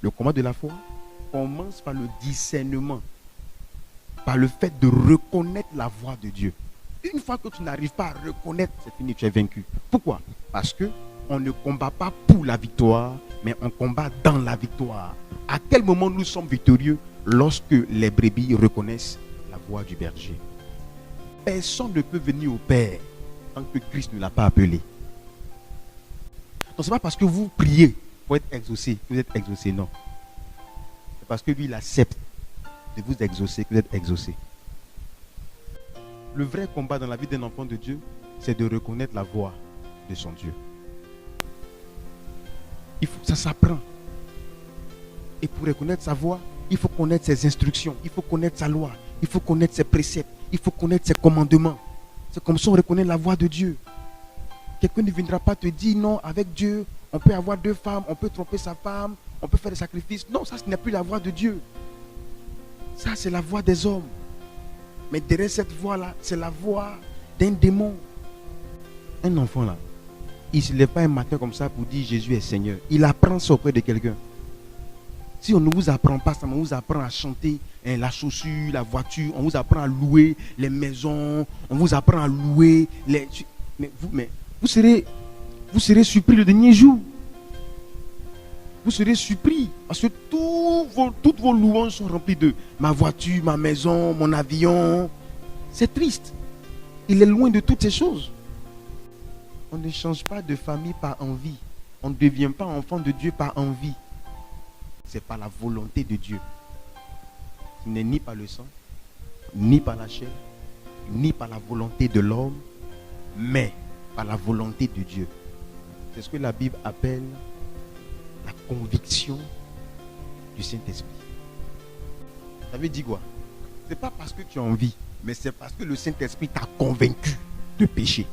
Le combat de la foi commence par le discernement, par le fait de reconnaître la voix de Dieu. Une fois que tu n'arrives pas à reconnaître, c'est fini, tu es vaincu. Pourquoi? Parce que on ne combat pas pour la victoire, mais on combat dans la victoire. À quel moment nous sommes victorieux? Lorsque les brebis reconnaissent la voix du berger. Personne ne peut venir au Père tant que Christ ne l'a pas appelé. Donc ce n'est pas parce que vous priez pour être exaucé que vous êtes exaucé, non. C'est parce que lui, il accepte de vous exaucer que vous êtes exaucé. Le vrai combat dans la vie d'un enfant de Dieu, c'est de reconnaître la voix de son Dieu. Ça s'apprend. Et pour reconnaître sa voix, il faut connaître ses instructions, il faut connaître sa loi, il faut connaître ses préceptes, il faut connaître ses commandements. C'est comme ça on reconnaît la voix de Dieu. Quelqu'un ne viendra pas te dire non, avec Dieu, on peut avoir 2 femmes, on peut tromper sa femme, on peut faire des sacrifices. Non, ça ce n'est plus la voix de Dieu. Ça c'est la voix des hommes. Mais derrière cette voix-là, c'est la voix d'un démon. Un enfant là, il ne se lève pas un matin comme ça pour dire Jésus est Seigneur. Il apprend ça auprès de quelqu'un. Si on ne vous apprend pas ça, on vous apprend à chanter la chaussure, la voiture, on vous apprend à louer les maisons, on vous apprend à louer les... Mais vous serez surpris le dernier jour. Vous serez surpris parce que toutes vos louanges sont remplies de ma voiture, ma maison, mon avion. C'est triste. Il est loin de toutes ces choses. On ne change pas de famille par envie. On ne devient pas enfant de Dieu par envie. C'est par la volonté de Dieu. Ce n'est ni par le sang, ni par la chair, ni par la volonté de l'homme, mais par la volonté de Dieu. C'est ce que la Bible appelle la conviction du Saint-Esprit. Ça veut dire quoi? Ce n'est pas parce que tu as envie, mais c'est parce que le Saint-Esprit t'a convaincu de pécher.